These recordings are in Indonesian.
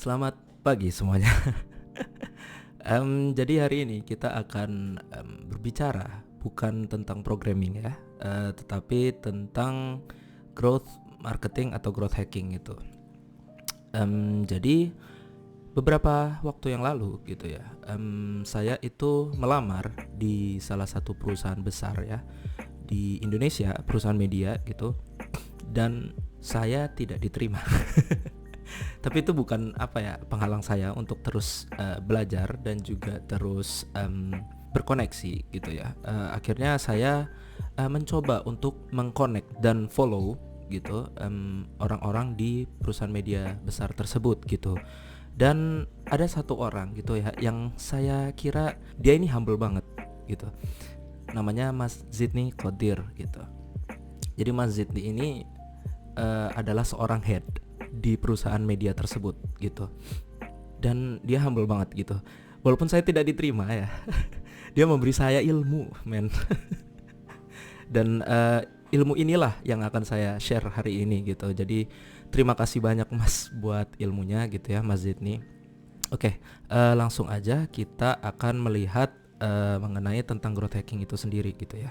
Selamat pagi semuanya. Jadi hari ini kita akan berbicara bukan tentang programming ya, tetapi tentang growth marketing atau growth hacking itu. Jadi beberapa waktu yang lalu gitu ya, saya itu melamar di salah satu perusahaan besar ya di Indonesia, perusahaan media gitu, dan saya tidak diterima. Tapi itu bukan penghalang saya untuk terus belajar dan juga terus berkoneksi gitu ya. Akhirnya saya mencoba untuk mengconnect dan follow gitu orang-orang di perusahaan media besar tersebut gitu. Dan ada satu orang gitu ya yang saya kira dia ini humble banget gitu. Namanya Mas Zidni Qadir gitu. Jadi Mas Zidni ini adalah seorang head di perusahaan media tersebut gitu, dan dia humble banget gitu. Walaupun saya tidak diterima ya, dia memberi saya ilmu, men. Dan ilmu inilah yang akan saya share hari ini gitu. Jadi terima kasih banyak Mas buat ilmunya gitu ya, Mas Zidni. Oke, langsung aja kita akan melihat mengenai tentang growth hacking itu sendiri gitu ya.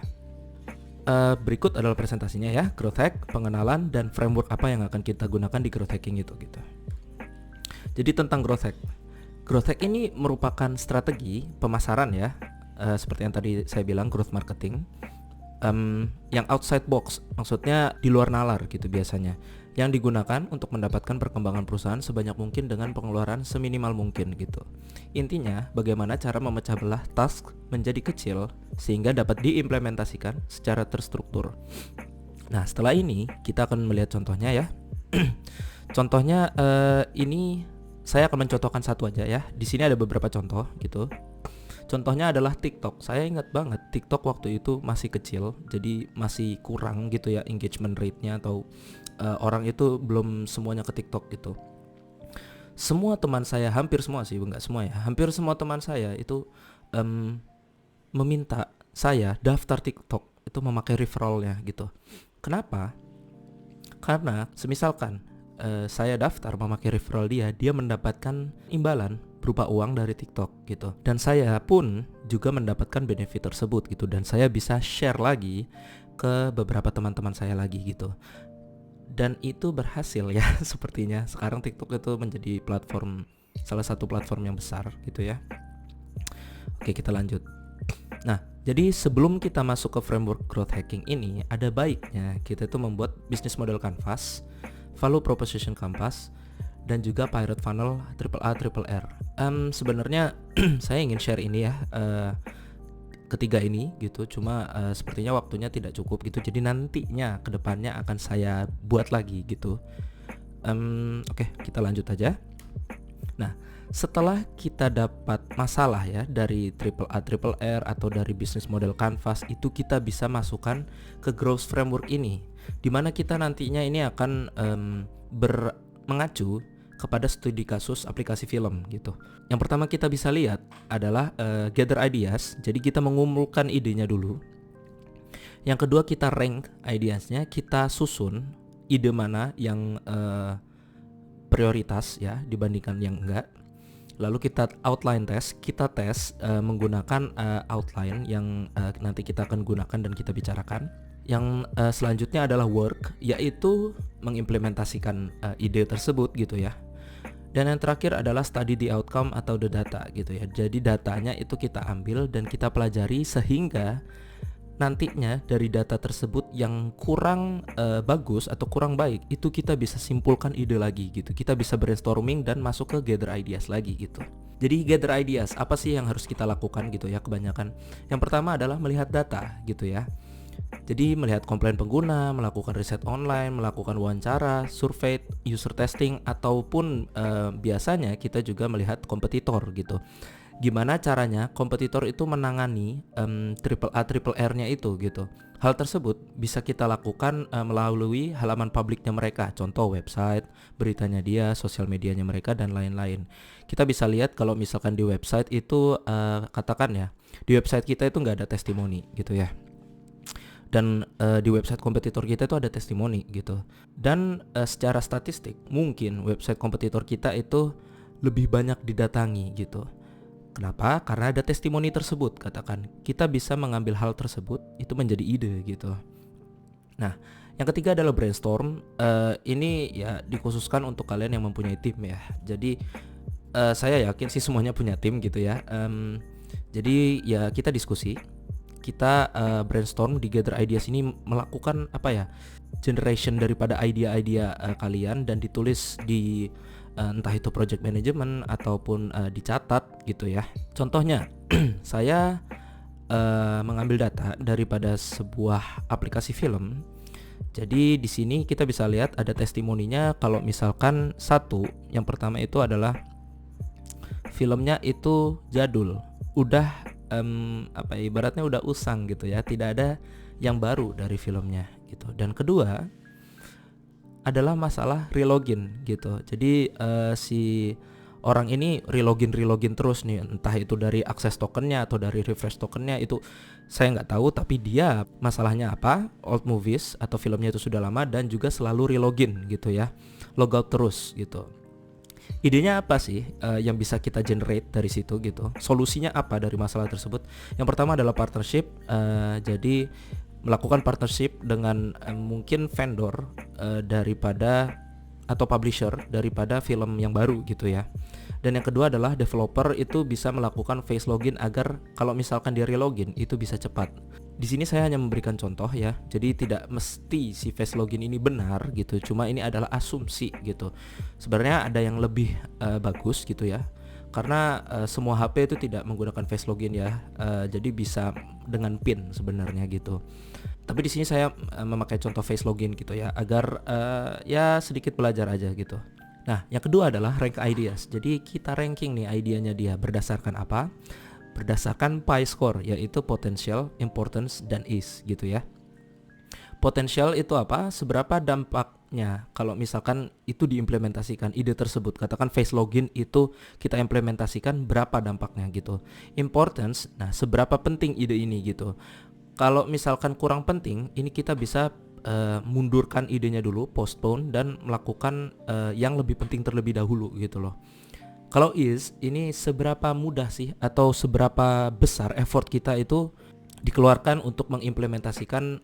Berikut adalah presentasinya ya, growth hack, pengenalan, dan framework apa yang akan kita gunakan di growth hacking itu gitu. Jadi tentang growth hack. Growth hack ini merupakan strategi pemasaran ya, seperti yang tadi saya bilang, growth marketing, yang outside box, maksudnya di luar nalar gitu biasanya, yang digunakan untuk mendapatkan perkembangan perusahaan sebanyak mungkin dengan pengeluaran seminimal mungkin gitu. Intinya, bagaimana cara memecah belah task menjadi kecil sehingga dapat diimplementasikan secara terstruktur. Nah, setelah ini kita akan melihat contohnya ya. Contohnya ini saya akan mencontohkan satu aja ya. Di sini ada beberapa contoh gitu. Contohnya adalah TikTok. Saya ingat banget TikTok waktu itu masih kecil, jadi masih kurang gitu ya engagement rate-nya, atau orang itu belum semuanya ke TikTok gitu. Semua teman saya, hampir semua sih, enggak semua ya, hampir semua teman saya itu meminta saya daftar TikTok itu memakai referralnya gitu. Kenapa? Karena semisalkan saya daftar memakai referral dia mendapatkan imbalan berupa uang dari TikTok gitu. Dan saya pun juga mendapatkan benefit tersebut gitu, dan saya bisa share lagi ke beberapa teman-teman saya lagi gitu. Dan itu berhasil ya sepertinya. Sekarang TikTok itu menjadi salah satu platform yang besar gitu ya. Oke, kita lanjut. Nah, jadi sebelum kita masuk ke framework growth hacking ini, ada baiknya kita itu membuat business model canvas, value proposition canvas, dan juga pirate funnel AAA triple R. Sebenarnya saya ingin share ini ya, ketiga ini gitu, cuma sepertinya waktunya tidak cukup gitu. Jadi nantinya kedepannya akan saya buat lagi gitu. Oke, kita lanjut aja. Nah, setelah kita dapat masalah ya dari AAA triple R atau dari business model canvas, itu kita bisa masukkan ke growth framework ini, dimana kita nantinya ini akan mengacu kepada studi kasus aplikasi film gitu. Yang pertama kita bisa lihat adalah gather ideas. Jadi kita mengumpulkan idenya dulu. Yang kedua kita rank ideasnya, kita susun ide mana yang prioritas ya dibandingkan yang enggak. Lalu kita outline test, kita tes menggunakan outline yang nanti kita akan gunakan dan kita bicarakan. Yang selanjutnya adalah work, yaitu mengimplementasikan ide tersebut gitu ya. Dan yang terakhir adalah study the outcome atau the data gitu ya. Jadi datanya itu kita ambil dan kita pelajari sehingga nantinya dari data tersebut yang kurang bagus atau kurang baik itu kita bisa simpulkan ide lagi gitu. Kita bisa brainstorming dan masuk ke gather ideas lagi gitu. Jadi gather ideas, apa sih yang harus kita lakukan gitu ya kebanyakan. Yang pertama adalah melihat data gitu ya. Jadi melihat komplain pengguna, melakukan riset online, melakukan wawancara, survei, user testing, ataupun biasanya kita juga melihat kompetitor gitu. Gimana caranya kompetitor itu menangani AAA triple R-nya itu gitu. Hal tersebut bisa kita lakukan melalui halaman publiknya mereka, contoh website, beritanya dia, sosial medianya mereka, dan lain-lain. Kita bisa lihat kalau misalkan di website itu katakan ya, di website kita itu nggak ada testimoni gitu ya. Dan di website kompetitor kita itu ada testimoni gitu. Dan secara statistik mungkin website kompetitor kita itu lebih banyak didatangi gitu. Kenapa? Karena ada testimoni tersebut, katakan kita bisa mengambil hal tersebut itu menjadi ide gitu. Nah, yang ketiga adalah brainstorm. Ini ya dikhususkan untuk kalian yang mempunyai tim ya. Jadi saya yakin sih semuanya punya tim gitu ya. Jadi ya kita diskusi, kita brainstorm di gather ideas ini, melakukan apa ya, generation daripada ide-ide kalian dan ditulis di entah itu project management ataupun dicatat gitu ya. Contohnya saya mengambil data daripada sebuah aplikasi film. Jadi di sini kita bisa lihat ada testimoninya. Kalau misalkan yang pertama itu adalah filmnya itu jadul, udah ibaratnya udah usang gitu ya, tidak ada yang baru dari filmnya gitu. Dan kedua adalah masalah relogin gitu. Jadi si orang ini relogin terus nih, entah itu dari akses tokennya atau dari refresh tokennya, itu saya nggak tahu, tapi dia masalahnya apa, old movies atau filmnya itu sudah lama dan juga selalu relogin gitu ya, logout terus gitu. Idenya apa sih yang bisa kita generate dari situ gitu, solusinya apa dari masalah tersebut? Yang pertama adalah partnership. Jadi melakukan partnership dengan mungkin vendor daripada atau publisher daripada film yang baru gitu ya. Dan yang kedua adalah developer itu bisa melakukan face login agar kalau misalkan dia relogin itu bisa cepat. Di sini saya hanya memberikan contoh ya. Jadi tidak mesti si face login ini benar gitu. Cuma ini adalah asumsi gitu. Sebenarnya ada yang lebih bagus gitu ya. Karena semua HP itu tidak menggunakan face login ya. Jadi bisa dengan PIN sebenarnya gitu. Tapi di sini saya memakai contoh face login gitu ya, agar ya sedikit belajar aja gitu. Nah, yang kedua adalah rank ideas. Jadi kita ranking nih idenya dia berdasarkan apa? Berdasarkan PI score, yaitu potential, importance, dan ease gitu ya. Potential itu apa? Seberapa dampaknya kalau misalkan itu diimplementasikan ide tersebut. Katakan face login itu kita implementasikan, berapa dampaknya gitu. Importance, nah seberapa penting ide ini gitu. Kalau misalkan kurang penting, ini kita bisa mundurkan idenya dulu, postpone, dan melakukan yang lebih penting terlebih dahulu gitu loh. Kalau ini seberapa mudah sih atau seberapa besar effort kita itu dikeluarkan untuk mengimplementasikan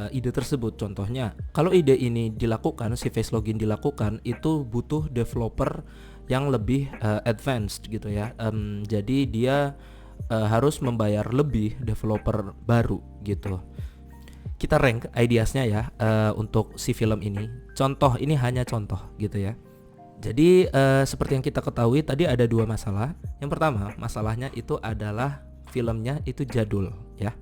ide tersebut. Contohnya, kalau ide ini dilakukan, si face login dilakukan, itu butuh developer yang lebih advanced gitu ya. Jadi dia harus membayar lebih developer baru gitu. Kita rank ideasnya ya untuk si film ini. Contoh, ini hanya contoh gitu ya. Jadi seperti yang kita ketahui tadi ada dua masalah. Yang pertama masalahnya itu adalah filmnya itu jadul ya.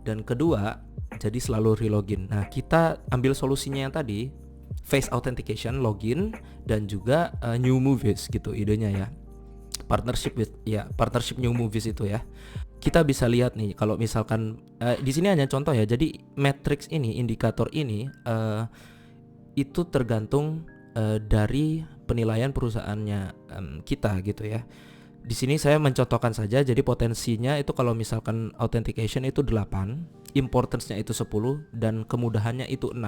Dan kedua jadi selalu relogin. Nah kita ambil solusinya yang tadi, face authentication, login, dan juga new movies gitu idenya ya. Partnership new movies itu ya. Kita bisa lihat nih kalau misalkan di sini hanya contoh ya. Jadi matrix ini, indikator ini itu tergantung dari penilaian perusahaannya kita gitu ya. Di sini saya mencontohkan saja. Jadi potensinya itu kalau misalkan authentication itu 8, importance-nya itu 10, dan kemudahannya itu 6.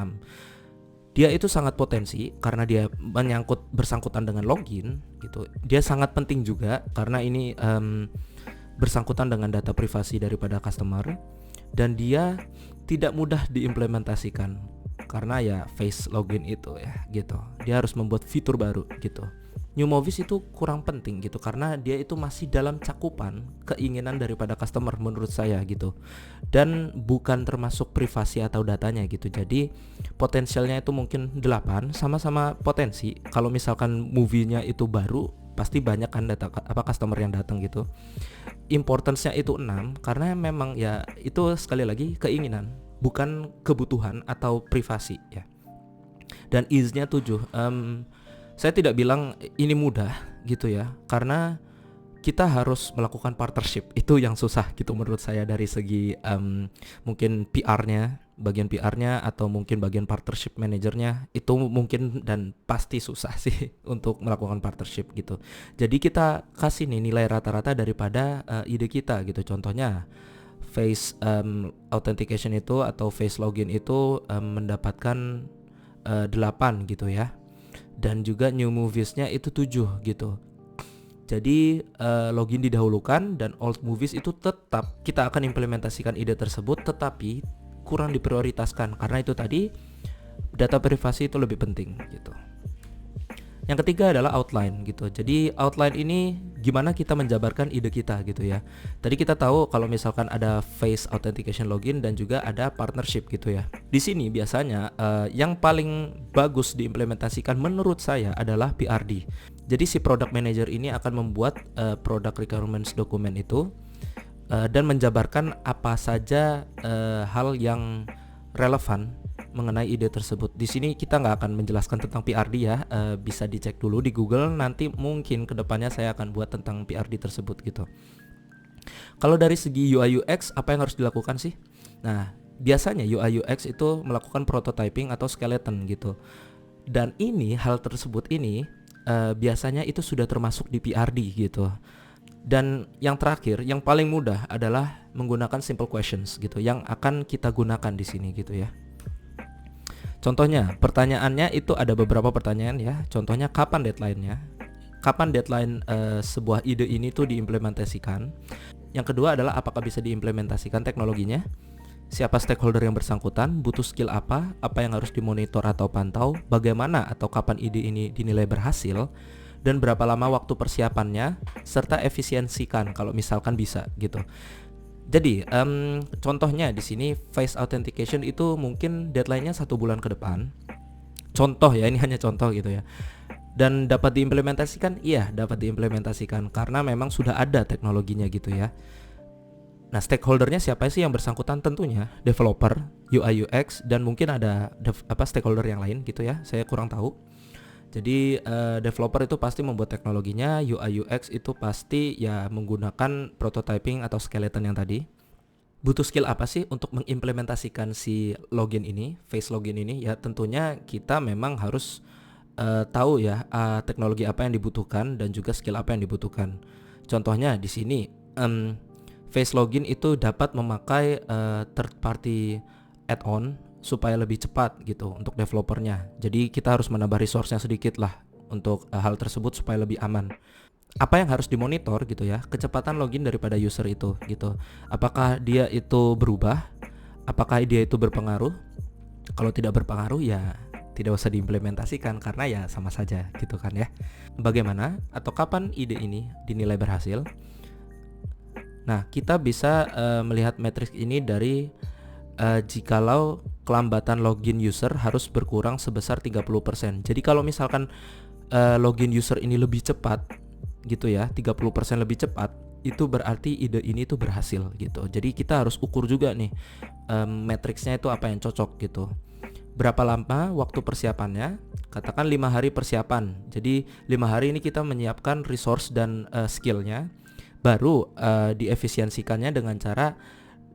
Dia itu sangat potensi karena dia bersangkutan dengan login gitu. Dia sangat penting juga karena ini bersangkutan dengan data privasi daripada customer, dan dia tidak mudah diimplementasikan karena ya face login itu ya gitu. Dia harus membuat fitur baru gitu. New movies itu kurang penting gitu karena dia itu masih dalam cakupan keinginan daripada customer menurut saya gitu, dan bukan termasuk privasi atau datanya gitu. Jadi potensialnya itu mungkin 8, sama-sama potensi. Kalau misalkan movie-nya itu baru, pasti banyak kan data customer yang datang gitu. Importance-nya itu 6 karena memang ya itu sekali lagi keinginan, bukan kebutuhan atau privasi ya. Dan ease-nya 7. Saya tidak bilang ini mudah gitu ya, karena kita harus melakukan partnership. Itu yang susah gitu menurut saya dari segi mungkin PR-nya, bagian PR-nya atau mungkin bagian partnership manajernya, itu mungkin dan pasti susah sih untuk melakukan partnership gitu. Jadi kita kasih nih nilai rata-rata daripada ide kita gitu. Contohnya face authentication itu atau face login itu mendapatkan 8 gitu ya. Dan juga new movies-nya itu 7 gitu. Jadi login didahulukan dan old movies itu tetap kita akan implementasikan ide tersebut, tetapi kurang diprioritaskan karena itu tadi data privasi itu lebih penting gitu. Yang ketiga adalah outline gitu. Jadi outline ini gimana kita menjabarkan ide kita gitu ya. Tadi kita tahu kalau misalkan ada face authentication login dan juga ada partnership gitu ya. Di sini biasanya yang paling bagus diimplementasikan menurut saya adalah PRD. Jadi si product manager ini akan membuat product requirements dokumen itu dan menjabarkan apa saja hal yang relevan mengenai ide tersebut. Di sini kita nggak akan menjelaskan tentang PRD ya, bisa dicek dulu di Google. Nanti mungkin kedepannya saya akan buat tentang PRD tersebut gitu. Kalau dari segi UI UX, apa yang harus dilakukan sih? Nah, biasanya UI UX itu melakukan prototyping atau skeleton gitu. Dan ini hal tersebut ini biasanya itu sudah termasuk di PRD gitu. Dan yang terakhir, yang paling mudah adalah menggunakan simple questions gitu, yang akan kita gunakan di sini gitu ya. Contohnya, pertanyaannya itu ada beberapa pertanyaan ya. Contohnya kapan deadline-nya? Kapan deadline sebuah ide ini tuh diimplementasikan? Yang kedua adalah apakah bisa diimplementasikan teknologinya? Siapa stakeholder yang bersangkutan? Butuh skill apa? Apa yang harus dimonitor atau pantau? Bagaimana atau kapan ide ini dinilai berhasil? Dan berapa lama waktu persiapannya? Serta efisiensikan kalau misalkan bisa gitu. Jadi contohnya di sini face authentication itu mungkin deadline-nya 1 bulan ke depan. Contoh ya, ini hanya contoh gitu ya. Dan dapat diimplementasikan? Iya, dapat diimplementasikan karena memang sudah ada teknologinya gitu ya. Nah, stakeholdernya siapa sih yang bersangkutan? Tentunya developer, UI UX, dan mungkin ada stakeholder yang lain gitu ya. Saya kurang tahu. Jadi developer itu pasti membuat teknologinya, UI UX itu pasti ya menggunakan prototyping atau skeleton yang tadi. Butuh skill apa sih untuk mengimplementasikan si login ini, face login ini? Ya tentunya kita memang harus tahu ya teknologi apa yang dibutuhkan dan juga skill apa yang dibutuhkan. Contohnya di sini face login itu dapat memakai third party add-on supaya lebih cepat gitu untuk developernya. Jadi kita harus menambah resource-nya sedikit lah untuk hal tersebut supaya lebih aman. Apa yang harus dimonitor gitu ya? Kecepatan login daripada user itu gitu. Apakah dia itu berubah? Apakah dia itu berpengaruh? Kalau tidak berpengaruh ya tidak usah diimplementasikan karena ya sama saja gitu kan ya. Bagaimana atau kapan ide ini dinilai berhasil? Nah, kita bisa melihat matriks ini dari jikalau kelambatan login user harus berkurang sebesar 30%. Jadi kalau misalkan login user ini lebih cepat gitu ya, 30% lebih cepat, itu berarti ide ini tuh berhasil gitu. Jadi kita harus ukur juga nih matriksnya itu apa yang cocok gitu. Berapa lama waktu persiapannya? Katakan 5 hari persiapan. Jadi 5 hari ini kita menyiapkan resource dan skillnya. Baru diefisiensikannya dengan cara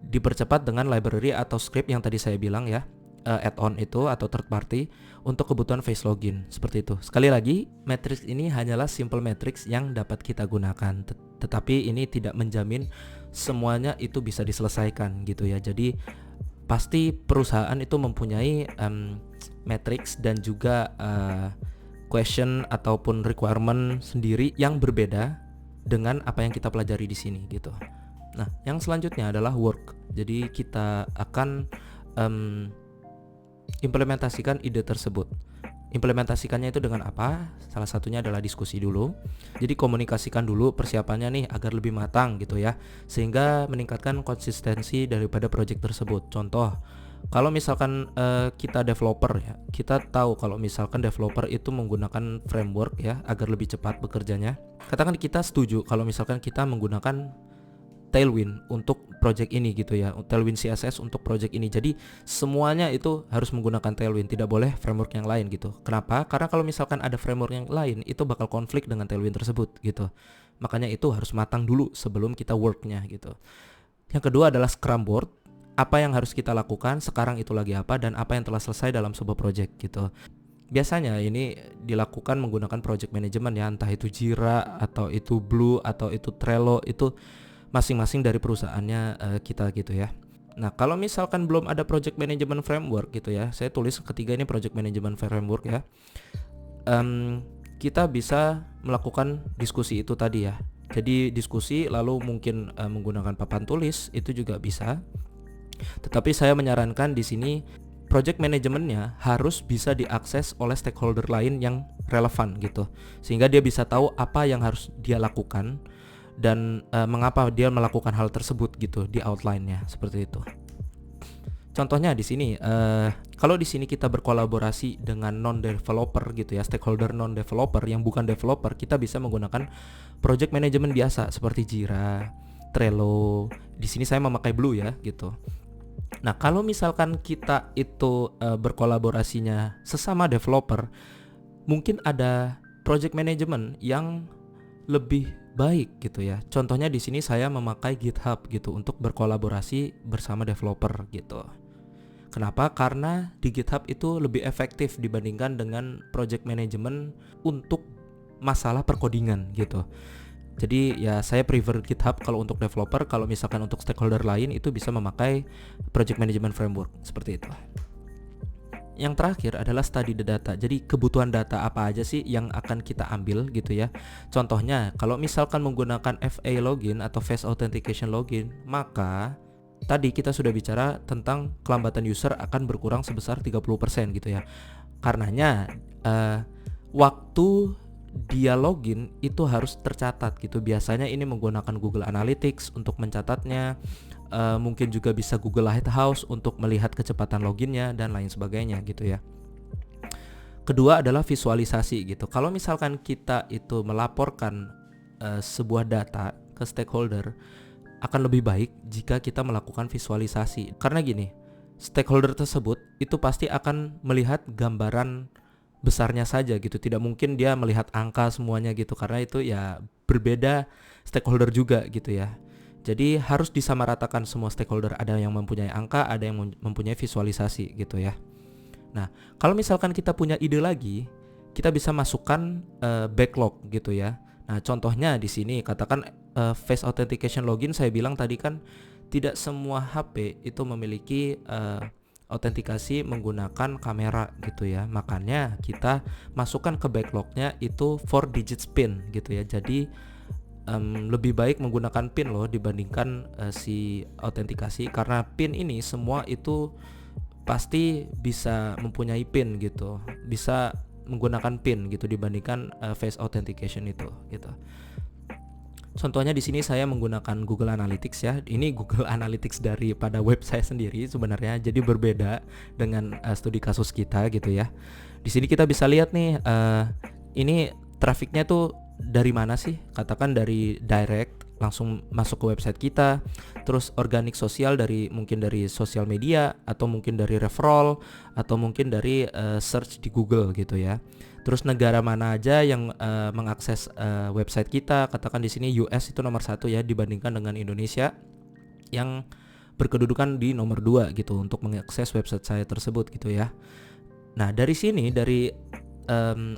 dipercepat dengan library atau script yang tadi saya bilang ya, add-on itu atau third party untuk kebutuhan face login seperti itu. Sekali lagi, matrix ini hanyalah simple matrix yang dapat kita gunakan, tetapi ini tidak menjamin semuanya itu bisa diselesaikan gitu ya. Jadi pasti perusahaan itu mempunyai matrix dan juga question ataupun requirement sendiri yang berbeda dengan apa yang kita pelajari di sini gitu. Nah, yang selanjutnya adalah work. Jadi kita akan implementasikan ide tersebut. Implementasikannya itu dengan apa? Salah satunya adalah diskusi dulu. Jadi komunikasikan dulu persiapannya nih agar lebih matang gitu ya, sehingga meningkatkan konsistensi daripada project tersebut. Contoh, kalau misalkan kita developer ya, kita tahu kalau misalkan developer itu menggunakan framework ya agar lebih cepat bekerjanya. Katakan kita setuju kalau misalkan kita menggunakan Tailwind untuk project ini gitu ya, Tailwind CSS untuk project ini. Jadi semuanya itu harus menggunakan Tailwind, tidak boleh framework yang lain gitu. Kenapa? Karena kalau misalkan ada framework yang lain itu bakal konflik dengan Tailwind tersebut gitu. Makanya itu harus matang dulu sebelum kita worknya gitu. Yang kedua adalah Scrum Board. Apa yang harus kita lakukan sekarang itu lagi apa dan apa yang telah selesai dalam sebuah project gitu. Biasanya ini dilakukan menggunakan project management ya, entah itu Jira atau itu Blue atau itu Trello, itu masing-masing dari perusahaannya kita gitu ya. Nah, kalau misalkan belum ada project management framework gitu ya, saya tulis ketiga ini project management framework ya. Kita bisa melakukan diskusi itu tadi ya. Jadi diskusi lalu mungkin menggunakan papan tulis itu juga bisa. Tetapi saya menyarankan di sini project manajemennya harus bisa diakses oleh stakeholder lain yang relevan gitu. Sehingga dia bisa tahu apa yang harus dia lakukan dan mengapa dia melakukan hal tersebut gitu di outline-nya, seperti itu. Contohnya di sini, kalau di sini kita berkolaborasi dengan non-developer gitu ya, stakeholder non-developer yang bukan developer, kita bisa menggunakan project management biasa seperti Jira, Trello. Di sini saya memakai Blue ya gitu. Nah, kalau misalkan kita itu berkolaborasinya sesama developer, mungkin ada project management yang lebih baik gitu ya. Contohnya di sini saya memakai GitHub gitu untuk berkolaborasi bersama developer gitu. Kenapa? Karena di GitHub itu lebih efektif dibandingkan dengan project management untuk masalah perkodingan gitu. Jadi ya saya prefer GitHub kalau untuk developer. Kalau misalkan untuk stakeholder lain itu bisa memakai project management framework seperti itu. Yang terakhir adalah study the data. Jadi kebutuhan data apa aja sih yang akan kita ambil gitu ya. Contohnya kalau misalkan menggunakan FA login atau face authentication login, maka tadi kita sudah bicara tentang kelambatan user akan berkurang sebesar 30% gitu ya. Karenanya waktu dia login itu harus tercatat gitu. Biasanya ini menggunakan Google Analytics untuk mencatatnya. Mungkin juga bisa Google Lighthouse untuk melihat kecepatan loginnya dan lain sebagainya gitu ya. Kedua adalah visualisasi gitu. Kalau misalkan kita itu melaporkan sebuah data ke stakeholder, akan lebih baik jika kita melakukan visualisasi. Karena gini, stakeholder tersebut itu pasti akan melihat gambaran besarnya saja gitu. Tidak mungkin dia melihat angka semuanya gitu, karena itu ya berbeda stakeholder juga gitu ya. Jadi harus disamaratakan semua stakeholder. Ada yang mempunyai angka, ada yang mempunyai visualisasi gitu ya. Nah, kalau misalkan kita punya ide lagi, kita bisa masukkan backlog gitu ya. Nah, contohnya di sini katakan face authentication login, saya bilang tadi kan tidak semua HP itu memiliki autentikasi menggunakan kamera gitu ya. Makanya kita masukkan ke backlognya itu 4 digit PIN gitu ya. Jadi lebih baik menggunakan PIN loh dibandingkan si autentikasi, karena PIN ini semua itu pasti bisa mempunyai PIN gitu, bisa menggunakan PIN gitu dibandingkan face authentication itu gitu. Contohnya di sini saya menggunakan Google Analytics ya. Ini Google Analytics daripada web saya sendiri sebenarnya, jadi berbeda dengan studi kasus kita gitu ya. Di sini kita bisa lihat nih, ini trafiknya tuh dari mana sih? Katakan dari direct langsung masuk ke website kita, terus organik sosial mungkin dari sosial media, atau mungkin dari referral, atau mungkin dari search di Google gitu ya. Terus negara mana aja yang mengakses website kita? Katakan di sini US itu nomor 1 ya dibandingkan dengan Indonesia yang berkedudukan di nomor 2 gitu untuk mengakses website saya tersebut gitu ya. Nah, dari sini dari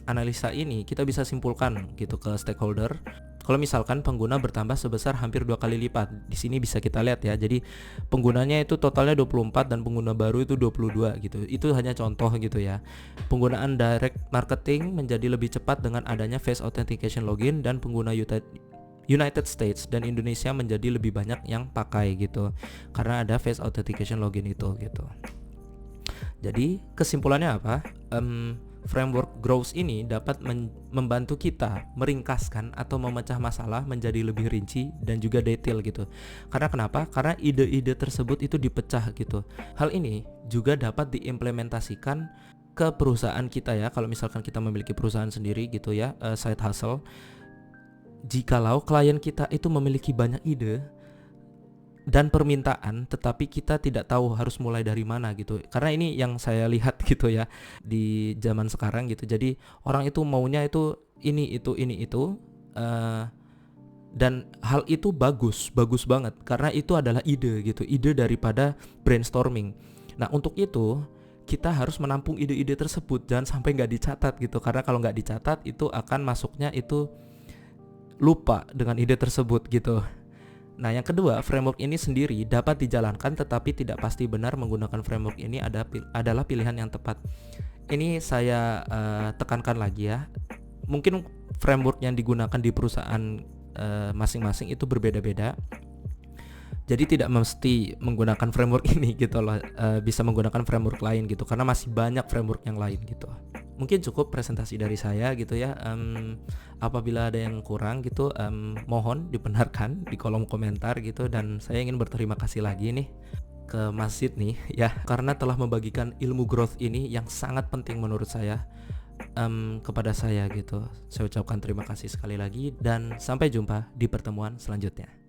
analisa ini kita bisa simpulkan gitu ke stakeholder. Kalau misalkan pengguna bertambah sebesar hampir 2 kali lipat, di sini bisa kita lihat ya. Jadi penggunanya itu totalnya 24 dan pengguna baru itu 22 gitu. Itu hanya contoh gitu ya. Penggunaan direct marketing menjadi lebih cepat dengan adanya face authentication login, dan pengguna United States dan Indonesia menjadi lebih banyak yang pakai gitu. Karena ada face authentication login itu gitu. Jadi kesimpulannya apa? Framework growth ini dapat membantu kita meringkaskan atau memecah masalah menjadi lebih rinci dan juga detail gitu. Karena kenapa? Karena ide-ide tersebut itu dipecah gitu. Hal ini juga dapat diimplementasikan ke perusahaan kita ya. Kalau misalkan kita memiliki perusahaan sendiri gitu ya, side hustle. Jikalau klien kita itu memiliki banyak ide dan permintaan, tetapi kita tidak tahu harus mulai dari mana gitu. Karena ini yang saya lihat gitu ya di zaman sekarang gitu. Jadi orang itu maunya itu ini itu dan hal itu bagus banget karena itu adalah ide gitu, ide daripada brainstorming. Nah, untuk itu kita harus menampung ide-ide tersebut, jangan sampai nggak dicatat gitu. Karena kalau nggak dicatat itu akan masuknya itu lupa dengan ide tersebut gitu. Nah, yang kedua, framework ini sendiri dapat dijalankan tetapi tidak pasti benar menggunakan framework ini adalah pilihan yang tepat. Ini saya tekankan lagi ya. Mungkin framework yang digunakan di perusahaan masing-masing itu berbeda-beda. Jadi tidak mesti menggunakan framework ini gitu loh, bisa menggunakan framework lain gitu, karena masih banyak framework yang lain gitu. Mungkin cukup presentasi dari saya gitu ya. Apabila ada yang kurang gitu, mohon dibenarkan di kolom komentar gitu. Dan saya ingin berterima kasih lagi nih ke Mas Sid nih ya, karena telah membagikan ilmu growth ini yang sangat penting menurut saya kepada saya gitu. Saya ucapkan terima kasih sekali lagi dan sampai jumpa di pertemuan selanjutnya.